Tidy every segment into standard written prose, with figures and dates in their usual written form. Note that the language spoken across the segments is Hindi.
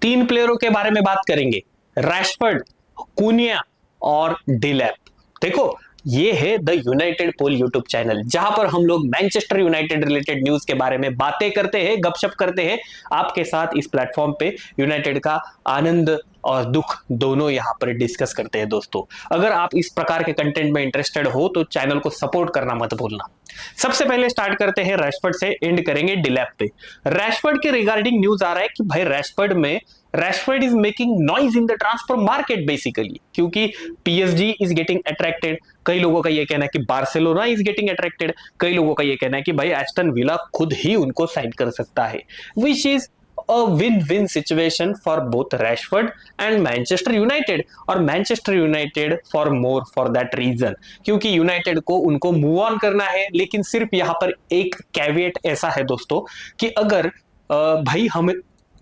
तीन प्लेयरों के बारे में बात करेंगे, रैशफोर्ड, कुनिया और डिलैप। देखो, ये है the United pole YouTube channel, जहां पर हम लोग मैनचेस्टर यूनाइटेड रिलेटेड न्यूज के बारे में बातें करते हैं, गपशप करते हैं आपके साथ। इस प्लेटफॉर्म पे यूनाइटेड का आनंद और दुख दोनों यहां पर डिस्कस करते हैं दोस्तों। अगर आप इस प्रकार के कंटेंट में इंटरेस्टेड हो तो चैनल को सपोर्ट करना मत भूलना। सबसे पहले स्टार्ट करते हैं रैशफोर्ड से, एंड करेंगे डिलैप पे। रैशफोर्ड के रिगार्डिंग न्यूज आ रहा है कि भाई Rashford is making noise in the transfer market basically, क्योंकि पीएसजी इज गेटिंग अट्रैक्टेड। कई लोगों का यह कहना है कि बार्सिलोना इज गेटिंग अट्रैक्टेड। कई लोगों का यह कहना है कि भाई एस्टन विला खुद ही उनको साइन कर सकता है, which is a win win situation for both Rashford and Manchester United, और Manchester United for that reason, क्योंकि यूनाइटेड को उनको मूव ऑन करना है। लेकिन सिर्फ यहां पर एक कैविएट ऐसा है दोस्तों कि अगर भाई हम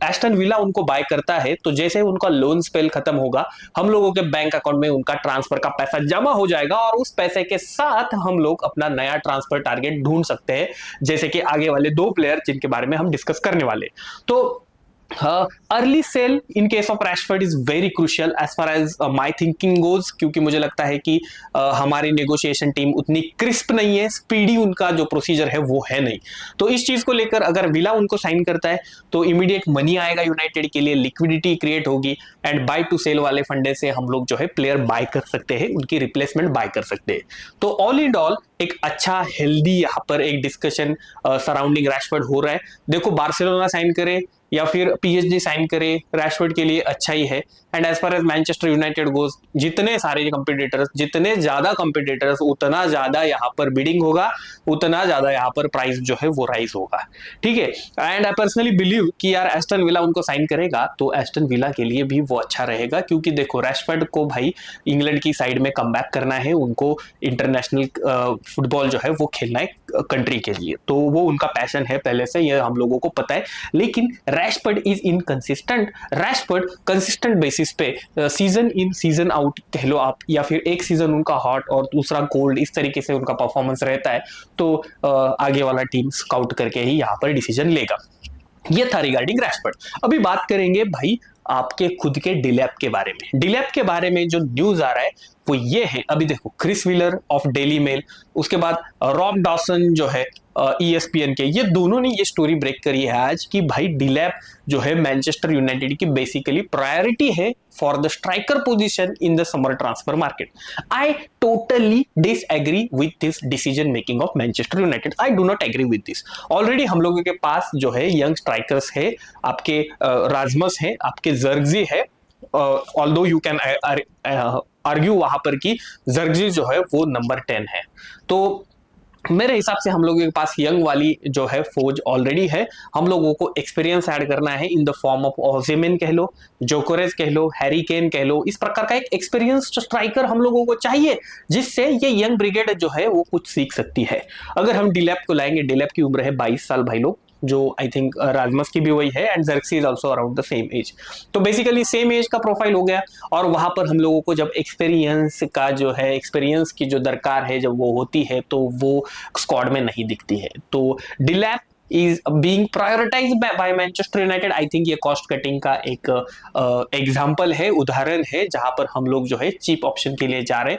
एस्टन विला उनको बाय करता है तो जैसे उनका लोन स्पेल खत्म होगा, हम लोगों के बैंक अकाउंट में उनका ट्रांसफर का पैसा जमा हो जाएगा और उस पैसे के साथ हम लोग अपना नया ट्रांसफर टारगेट ढूंढ सकते हैं, जैसे कि आगे वाले दो प्लेयर जिनके बारे में हम डिस्कस करने वाले। तो early sale in case of Rashford is very crucial as far as my thinking goes, क्योंकि मुझे लगता है कि हमारी नेगोशिएशन टीम उतनी क्रिस्प नहीं है, स्पीडी उनका जो प्रोसीजर है वो है नहीं। तो इस चीज को लेकर अगर विला उनको साइन करता है तो इमीडिएट मनी आएगा यूनाइटेड के लिए, लिक्विडिटी क्रिएट होगी, एंड बाय टू सेल वाले फंडे से हम लोग जो है प्लेयर बाय कर सकते हैं, उनकी रिप्लेसमेंट बाय कर सकते हैं। तो ऑल इन ऑल एक अच्छा हेल्दी यहाँ पर एक डिस्कशन सराउंडिंग रैशफोर्ड हो रहा है। देखो, बार्सिलोना साइन करे या फिर पीएसजी साइन करे, रैशफोर्ड के लिए अच्छा ही है। And as far as Manchester United goes, जितने सारे कंपटीटर्स, जितने ज्यादा कंपटीटर्स, उतना ज्यादा यहाँ पर बिडिंग होगा, उतना ज्यादा यहाँ पर प्राइस जो है वो राइज होगा। ठीक है, एंड आई पर्सनली बिलीव कि यार एस्टन विला उनको साइन करेगा तो एस्टन विला के लिए भी वो अच्छा रहेगा, क्योंकि देखो रैशफोर्ड को भाई इंग्लैंड की साइड में कम बैक करना है, उनको इंटरनेशनल फुटबॉल जो है वो खेलना है कंट्री के लिए, तो वो उनका पैशन है पहले से, ये हम लोगों को पता है। लेकिन Rashford is inconsistent. Rashford consistent basis पे सीजन इन सीजन आउट कह लो आप, या फिर एक सीजन उनका हॉट और दूसरा कोल्ड, इस तरीके से उनका परफॉर्मेंस रहता है, तो आगे वाला टीम स्काउट करके ही यहाँ पर डिसीजन लेगा। ये था रिगार्डिंग रैशफोर्ड। अभी बात करेंगे भाई आपके खुद के डिलैप के बारे में। डिलैप के बारे में जो न्यूज आ रहा है वो ये है, अभी देखो Chris Wheeler of Daily Mail, उसके बाद रॉब डॉसन जो है ईएसपीएन के, ये दोनों ने ये स्टोरी ब्रेक करी है आज कि भाई डिलैप जो है मैनचेस्टर यूनाइटेड की बेसिकली प्रायोरिटी है for the striker position in the summer transfer market. I totally disagree with this decision making of Manchester United. I do not agree with this. Already हम लोगों के पास जो है यंग स्ट्राइकर्स है, आपके राजमस है, आपके जर्गजी है, ऑल्दो यू कैन आर्ग्यू वहां पर कि जर्गजी जो है वो नंबर 10 है। तो मेरे हिसाब से हम लोगों के पास यंग वाली जो है फौज ऑलरेडी है। हम लोगों को एक्सपीरियंस ऐड करना है इन द फॉर्म ऑफ ओज़िमेन कह लो, जोकोरेज कह लो, हैरी केन कह लो, इस प्रकार का एक एक्सपीरियंस्ड स्ट्राइकर हम लोगों को चाहिए, जिससे ये यंग ब्रिगेड जो है वो कुछ सीख सकती है। अगर हम डिलैप को लाएंगे, डिलैप की उम्र है 22 साल भाई लोग, जो आई थिंक राजमस की भी वही है, and Zirkzee is also around the same age. तो बेसिकली सेम एज का प्रोफाइल हो गया, और वहां पर हम लोगों को जब एक्सपीरियंस का जो है, एक्सपीरियंस की जो दरकार है जब वो होती है, तो वो स्क्वाड में नहीं दिखती है। तो Delap is being prioritized by Manchester United. I think ये कॉस्ट कटिंग का एक एग्जांपल है, उदाहरण है, जहां पर हम लोग जो है चीप ऑप्शन के लिए जा रहे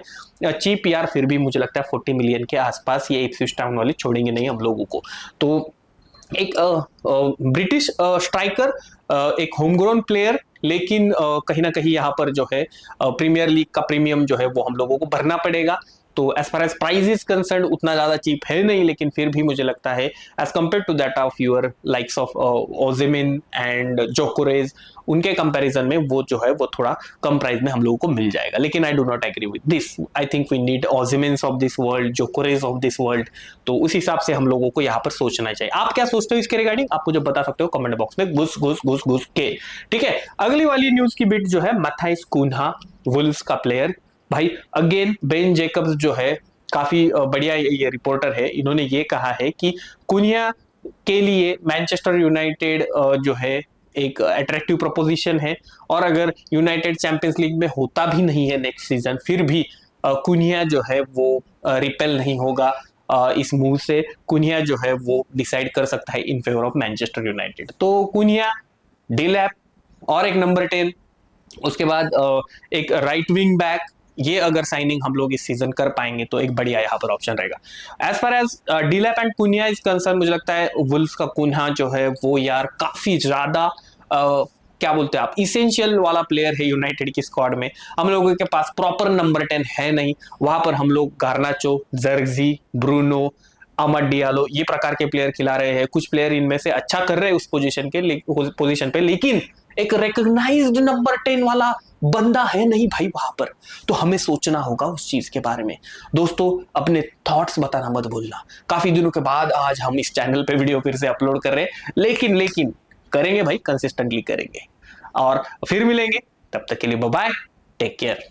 हैं। चीप यार फिर भी मुझे लगता है 40 मिलियन के आसपास ये इप्सविच टाउन वाले छोड़ेंगे नहीं हम लोगों को। तो एक ब्रिटिश स्ट्राइकर, एक होमग्रोन प्लेयर, लेकिन कहीं ना कहीं यहाँ पर जो है प्रीमियर लीग का प्रीमियम जो है वो हम लोगों को भरना पड़ेगा। तो as far as price is concern उतना ज्यादा चीप है नहीं, लेकिन फिर भी मुझे लगता है as compare to that of your likes of Osimhen and Gyokeres, उनके कंपैरिजन में वो जो है वो थोड़ा कम प्राइस में हम लोगों को मिल जाएगा। लेकिन I do not agree with this. I think we need Osimhens of this world, Gyokeres of this world. तो उस हिसाब से हम लोगों को यहाँ पर सोचना चाहिए। आप क्या सोचते हो इसके रिगार्डिंग, आप मुझे बता सकते हो कमेंट बॉक्स में घुस घुस घुस घुस के। ठीक है, अगली वाली न्यूज की बिट जो है मैथाइस कुन्हा, वुल्व्स का प्लेयर। भाई अगेन बेन जेकब्स जो है काफी बढ़िया ये रिपोर्टर है, इन्होंने ये कहा है कि कुनिया के लिए मैनचेस्टर यूनाइटेड जो है एक अट्रैक्टिव प्रोपोजिशन है, और अगर यूनाइटेड चैंपियंस लीग में होता भी नहीं है नेक्स्ट सीजन, फिर भी कुनिया जो है वो रिपेल नहीं होगा इस मूव से। कुनिया जो है वो डिसाइड कर सकता है in favour of Manchester United. तो कुनिया, डिलैप, और एक नंबर 10, उसके बाद एक राइट विंग बैक, ये अगर साइनिंग हम लोग इस सीजन कर पाएंगे तो एक बढ़िया यहाँ पर ऑप्शन रहेगा। As far as Delap and Cunha is concern, मुझे लगता है वुल्फ्स का कुन्हा जो है वो यार काफी ज्यादा क्या बोलते हैं आप, इसेंशियल वाला प्लेयर है यूनाइटेड की स्क्वाड में। हम लोगों के पास प्रॉपर नंबर 10 है नहीं, वहां पर हम लोग गार्नाचो, जर्गजी, ब्रूनो, अमर डियालो ये प्रकार के प्लेयर खिला रहे हैं। कुछ प्लेयर इनमें से अच्छा कर रहे हैं उस पोजीशन पे, लेकिन एक रिकॉग्नाइज्ड नंबर 10 वाला बंदा है नहीं भाई वहां पर। तो हमें सोचना होगा उस चीज के बारे में। दोस्तों अपने थॉट्स बताना मत भूलना। काफी दिनों के बाद आज हम इस चैनल पे वीडियो फिर से अपलोड कर रहे हैं, लेकिन करेंगे भाई, कंसिस्टेंटली करेंगे। और फिर मिलेंगे, तब तक के लिए बाय बाय, टेक केयर।